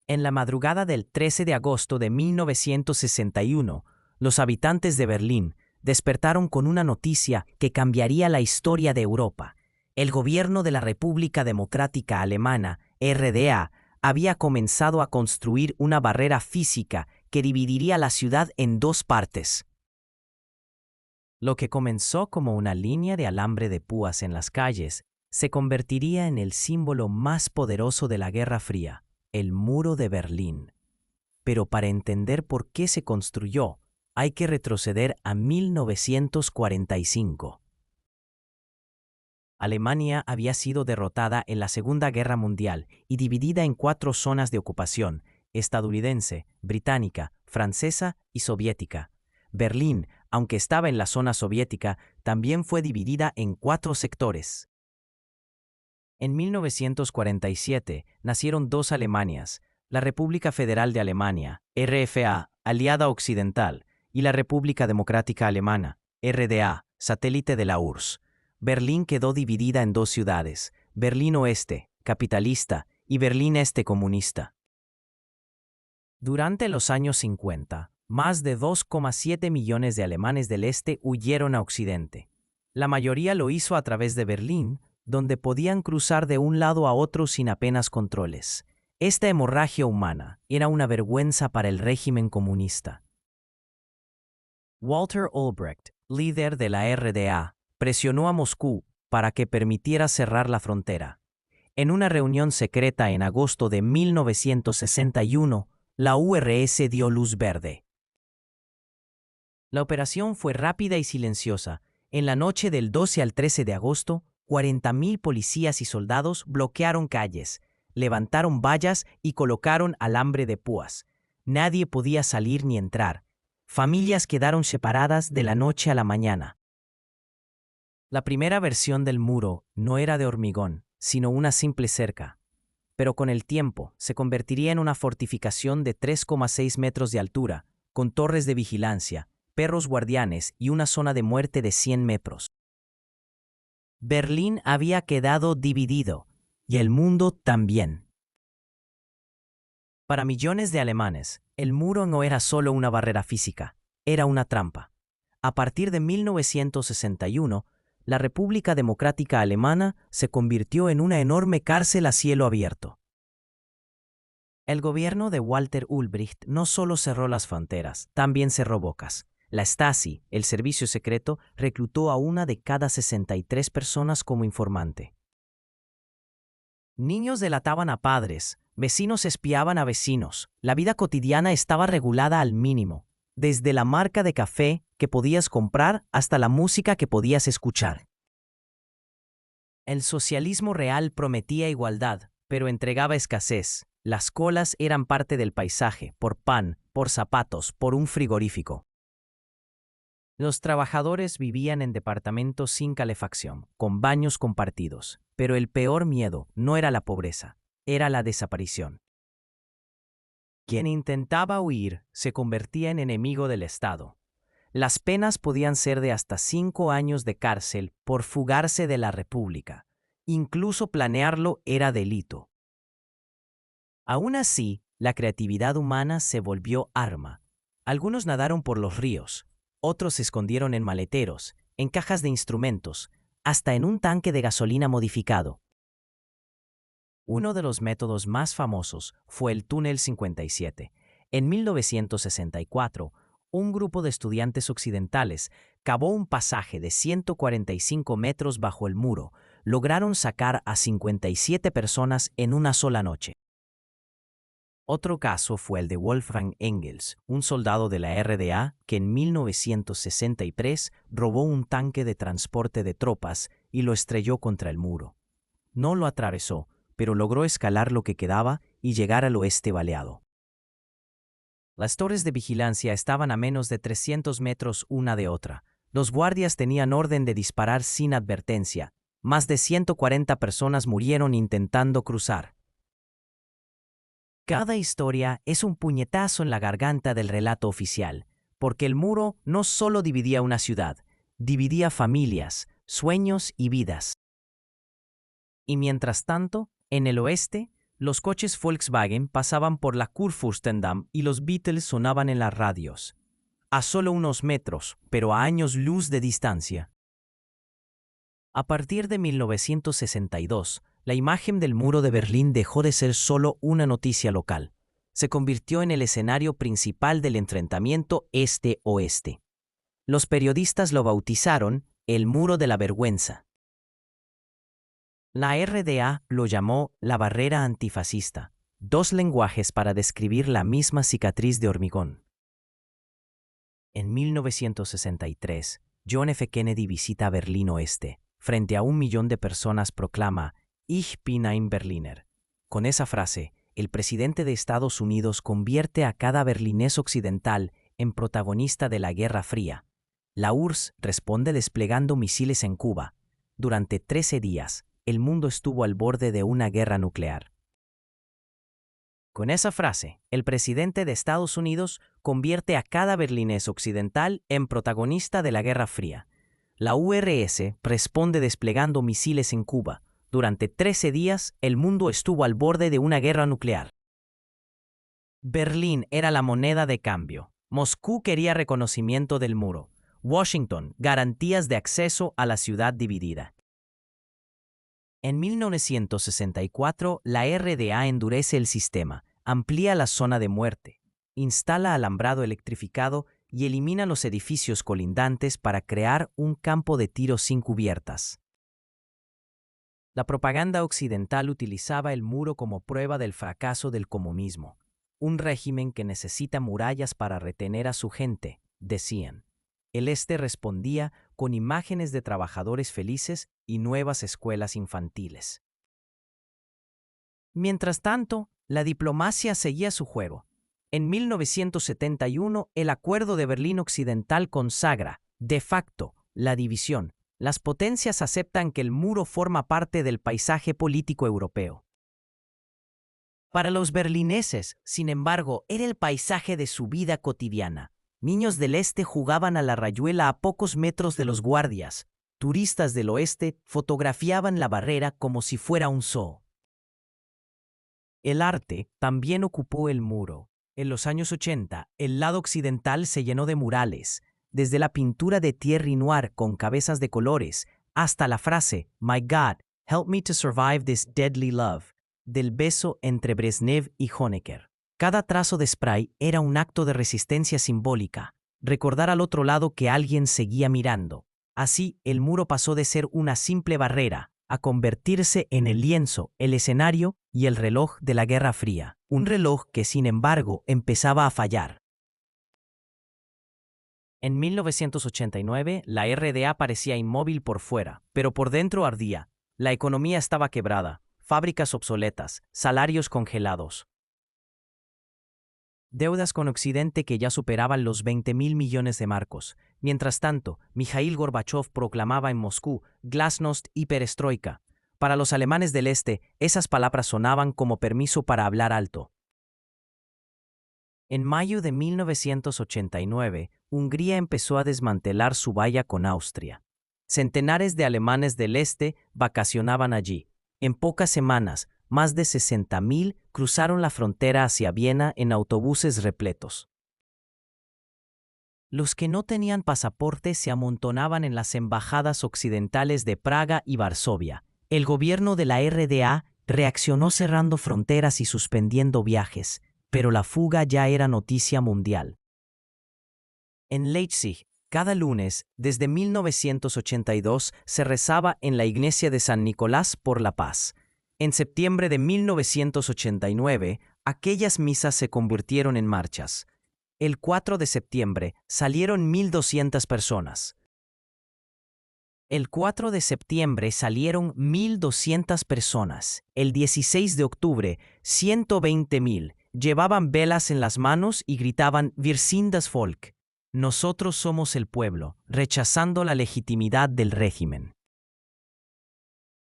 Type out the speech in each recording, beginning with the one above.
En la madrugada del 13 de agosto de 1961, los habitantes de Berlín despertaron con una noticia que cambiaría la historia de Europa. El gobierno de la República Democrática Alemana, RDA, había comenzado a construir una barrera física que dividiría la ciudad en dos partes. Lo que comenzó como una línea de alambre de púas en las calles se convertiría en el símbolo más poderoso de la Guerra Fría, el Muro de Berlín. Pero para entender por qué se construyó, hay que retroceder a 1945. Alemania había sido derrotada en la Segunda Guerra Mundial y dividida en 4 zonas de ocupación: estadounidense, británica, francesa y soviética. Berlín, aunque estaba en la zona soviética, también fue dividida en 4 sectores. En 1947 nacieron 2 Alemanias: la República Federal de Alemania, RFA, aliada occidental, y la República Democrática Alemana, RDA, satélite de la URSS. Berlín quedó dividida en 2 ciudades: Berlín Oeste, capitalista, y Berlín Este, comunista. Durante los años 50, más de 2,7 millones de alemanes del este huyeron a Occidente. La mayoría lo hizo a través de Berlín, donde podían cruzar de un lado a otro sin apenas controles. Esta hemorragia humana era una vergüenza para el régimen comunista. Walter Ulbricht, líder de la RDA, presionó a Moscú para que permitiera cerrar la frontera. En una reunión secreta en agosto de 1961, la URSS dio luz verde. La operación fue rápida y silenciosa. En la noche del 12 al 13 de agosto, 40.000 policías y soldados bloquearon calles, levantaron vallas y colocaron alambre de púas. Nadie podía salir ni entrar. Familias quedaron separadas de la noche a la mañana. La primera versión del muro no era de hormigón, sino una simple cerca. Pero con el tiempo se convertiría en una fortificación de 3,6 metros de altura, con torres de vigilancia, perros guardianes y una zona de muerte de 100 metros. Berlín había quedado dividido, y el mundo también. Para millones de alemanes, el muro no era solo una barrera física, era una trampa. A partir de 1961, la República Democrática Alemana se convirtió en una enorme cárcel a cielo abierto. El gobierno de Walter Ulbricht no solo cerró las fronteras, también cerró bocas. La Stasi, el servicio secreto, reclutó a 1 de cada 63 personas como informante. Niños delataban a padres, vecinos espiaban a vecinos. La vida cotidiana estaba regulada al mínimo, desde la marca de café que podías comprar hasta la música que podías escuchar. El socialismo real prometía igualdad, pero entregaba escasez. Las colas eran parte del paisaje, por pan, por zapatos, por un frigorífico. Los trabajadores vivían en departamentos sin calefacción, con baños compartidos, pero el peor miedo no era la pobreza, era la desaparición. Quien intentaba huir se convertía en enemigo del Estado. Las penas podían ser de hasta 5 años de cárcel por fugarse de la República. Incluso planearlo era delito. Aún así, la creatividad humana se volvió arma. Algunos nadaron por los ríos, otros se escondieron en maleteros, en cajas de instrumentos, hasta en un tanque de gasolina modificado. Uno de los métodos más famosos fue el Túnel 57. En 1964, un grupo de estudiantes occidentales cavó un pasaje de 145 metros bajo el muro. Lograron sacar a 57 personas en una sola noche. Otro caso fue el de Wolfgang Engels, un soldado de la RDA que en 1963 robó un tanque de transporte de tropas y lo estrelló contra el muro. No lo atravesó, pero logró escalar lo que quedaba y llegar al oeste baleado. Las torres de vigilancia estaban a menos de 300 metros una de otra. Los guardias tenían orden de disparar sin advertencia. Más de 140 personas murieron intentando cruzar. Cada historia es un puñetazo en la garganta del relato oficial, porque el muro no solo dividía una ciudad, dividía familias, sueños y vidas. Y mientras tanto, en el oeste, Los coches Volkswagen pasaban por la Kurfürstendamm y los Beatles sonaban en las radios. A solo unos metros, pero a años luz de distancia. A partir de 1962, la imagen del muro de Berlín dejó de ser solo una noticia local. Se convirtió en el escenario principal del enfrentamiento este-oeste. Los periodistas lo bautizaron el Muro de la Vergüenza. La RDA lo llamó la barrera antifascista, dos lenguajes para describir la misma cicatriz de hormigón. En 1963, John F. Kennedy visita Berlín Oeste. Frente a 1 millón de personas proclama Ich bin ein Berliner. Con esa frase, el presidente de Estados Unidos convierte a cada berlinés occidental en protagonista de la Guerra Fría. La URSS responde desplegando misiles en Cuba. Durante 13 días, el mundo estuvo al borde de una guerra nuclear. Con esa frase, el presidente de Estados Unidos convierte a cada berlinés occidental en protagonista de la Guerra Fría. La URSS responde desplegando misiles en Cuba. Durante 13 días, el mundo estuvo al borde de una guerra nuclear. Berlín era la moneda de cambio. Moscú quería reconocimiento del muro. Washington, garantías de acceso a la ciudad dividida. En 1964, la RDA endurece el sistema, amplía la zona de muerte, instala alambrado electrificado y elimina los edificios colindantes para crear un campo de tiro sin cubiertas. La propaganda occidental utilizaba el muro como prueba del fracaso del comunismo, un régimen que necesita murallas para retener a su gente, decían. El este respondía con imágenes de trabajadores felices y nuevas escuelas infantiles. Mientras tanto, la diplomacia seguía su juego. En 1971, el Acuerdo de Berlín Occidental consagra, de facto, la división. Las potencias aceptan que el muro forma parte del paisaje político europeo. Para los berlineses, sin embargo, era el paisaje de su vida cotidiana. Niños del este jugaban a la rayuela a pocos metros de los guardias. Turistas del oeste fotografiaban la barrera como si fuera un zoo. El arte también ocupó el muro. En los años 80, el lado occidental se llenó de murales, desde la pintura de Thierry Noir con cabezas de colores hasta la frase My God, help me to survive this deadly love, del beso entre Brezhnev y Honecker. Cada trazo de spray era un acto de resistencia simbólica, recordar al otro lado que alguien seguía mirando. Así, el muro pasó de ser una simple barrera a convertirse en el lienzo, el escenario y el reloj de la Guerra Fría. Un reloj que, sin embargo, empezaba a fallar. En 1989, la RDA parecía inmóvil por fuera, pero por dentro ardía. La economía estaba quebrada, fábricas obsoletas, salarios congelados. Deudas con Occidente que ya superaban los 20.000 millones de marcos. Mientras tanto, Mikhail Gorbachev proclamaba en Moscú Glasnost y Perestroika. Para los alemanes del este, esas palabras sonaban como permiso para hablar alto. En mayo de 1989, Hungría empezó a desmantelar su valla con Austria. Centenares de alemanes del este vacacionaban allí. En pocas semanas, más de 60.000 cruzaron la frontera hacia Viena en autobuses repletos. Los que no tenían pasaporte se amontonaban en las embajadas occidentales de Praga y Varsovia. El gobierno de la RDA reaccionó cerrando fronteras y suspendiendo viajes, pero la fuga ya era noticia mundial. En Leipzig, cada lunes, desde 1982, se rezaba en la iglesia de San Nicolás por la paz. En septiembre de 1989, aquellas misas se convirtieron en marchas. El 4 de septiembre salieron 1.200 personas. El 4 de septiembre salieron 1.200 personas. El 16 de octubre, 120.000. Llevaban velas en las manos y gritaban Wir sind das Volk. Nosotros somos el pueblo, rechazando la legitimidad del régimen.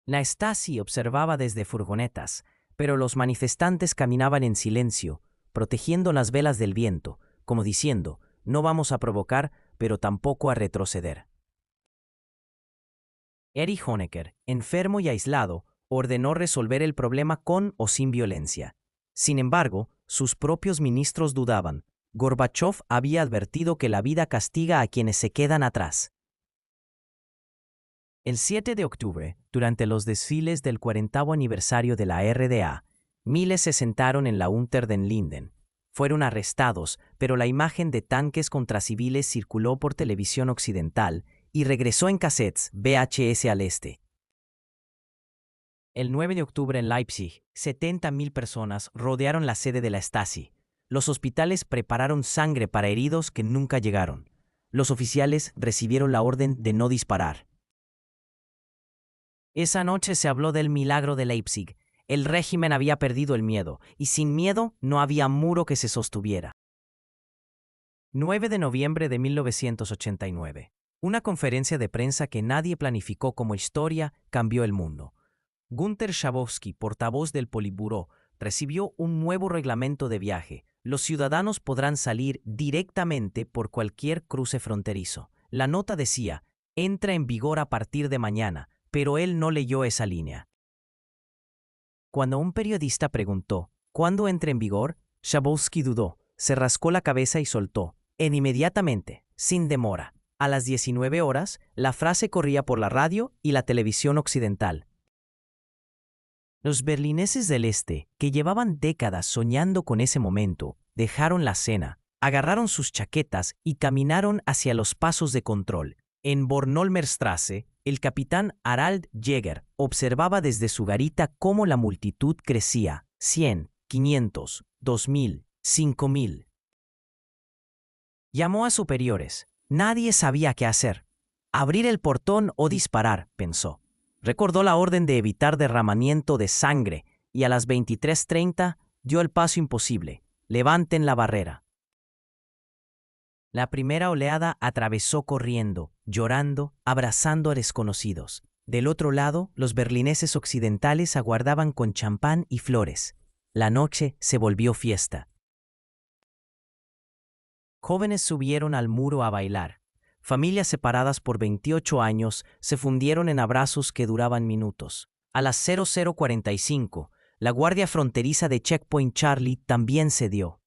La Stasi observaba desde furgonetas, pero los manifestantes caminaban en silencio, protegiendo las velas del viento, como diciendo, no vamos a provocar, pero tampoco a retroceder. Erich Honecker, enfermo y aislado, ordenó resolver el problema con o sin violencia. Sin embargo, sus propios ministros dudaban. Gorbachov había advertido que la vida castiga a quienes se quedan atrás. El 7 de octubre, durante los desfiles del 40º aniversario de la RDA, miles se sentaron en la Unter den Linden. Fueron arrestados, pero la imagen de tanques contra civiles circuló por televisión occidental y regresó en cassettes VHS al este. El 9 de octubre en Leipzig, 70.000 personas rodearon la sede de la Stasi. Los hospitales prepararon sangre para heridos que nunca llegaron. Los oficiales recibieron la orden de no disparar. Esa noche se habló del milagro de Leipzig. El régimen había perdido el miedo, y sin miedo no había muro que se sostuviera. 9 de noviembre de 1989. Una conferencia de prensa que nadie planificó como historia cambió el mundo. Günter Schabowski, portavoz del Politburó, recibió un nuevo reglamento de viaje. Los ciudadanos podrán salir directamente por cualquier cruce fronterizo. La nota decía, entra en vigor a partir de mañana, pero él no leyó esa línea. Cuando un periodista preguntó, ¿cuándo entra en vigor?, Schabowski dudó, se rascó la cabeza y soltó, inmediatamente, sin demora. A las 19 horas, la frase corría por la radio y la televisión occidental. Los berlineses del este, que llevaban décadas soñando con ese momento, dejaron la cena, agarraron sus chaquetas y caminaron hacia los pasos de control. En Bornholmerstrasse, el capitán Harald Jäger observaba desde su garita cómo la multitud crecía, 100, 500, 2000, 5000. Llamó a superiores. Nadie sabía qué hacer. Abrir el portón o disparar, pensó. Recordó la orden de evitar derramamiento de sangre y a las 23:30 dio el paso imposible. Levanten la barrera. La primera oleada atravesó corriendo, llorando, abrazando a desconocidos. Del otro lado, los berlineses occidentales aguardaban con champán y flores. La noche se volvió fiesta. Jóvenes subieron al muro a bailar. Familias separadas por 28 años se fundieron en abrazos que duraban minutos. A las 00:45, la guardia fronteriza de Checkpoint Charlie también cedió.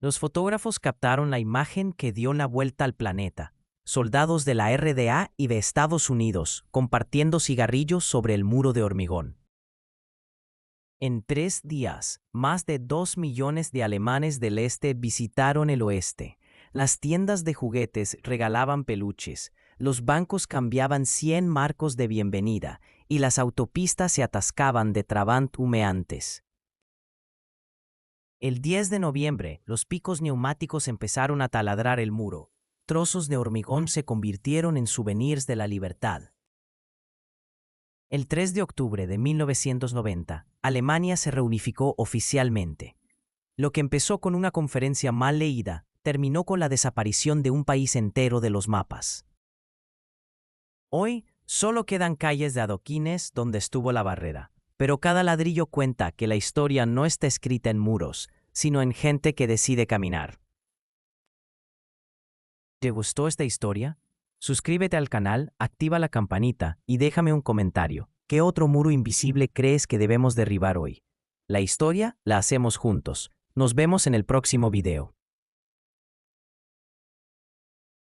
Los fotógrafos captaron la imagen que dio la vuelta al planeta. Soldados de la RDA y de Estados Unidos compartiendo cigarrillos sobre el muro de hormigón. En 3 días, más de 2 millones de alemanes del este visitaron el oeste. Las tiendas de juguetes regalaban peluches, los bancos cambiaban 100 marcos de bienvenida y las autopistas se atascaban de trabant humeantes. El 10 de noviembre, los picos neumáticos empezaron a taladrar el muro. Trozos de hormigón se convirtieron en souvenirs de la libertad. El 3 de octubre de 1990, Alemania se reunificó oficialmente. Lo que empezó con una conferencia mal leída, terminó con la desaparición de un país entero de los mapas. Hoy, solo quedan calles de adoquines donde estuvo la barrera, pero cada ladrillo cuenta que la historia no está escrita en muros, sino en gente que decide caminar. ¿Te gustó esta historia? Suscríbete al canal, activa la campanita y déjame un comentario. ¿Qué otro muro invisible crees que debemos derribar hoy? La historia la hacemos juntos. Nos vemos en el próximo video.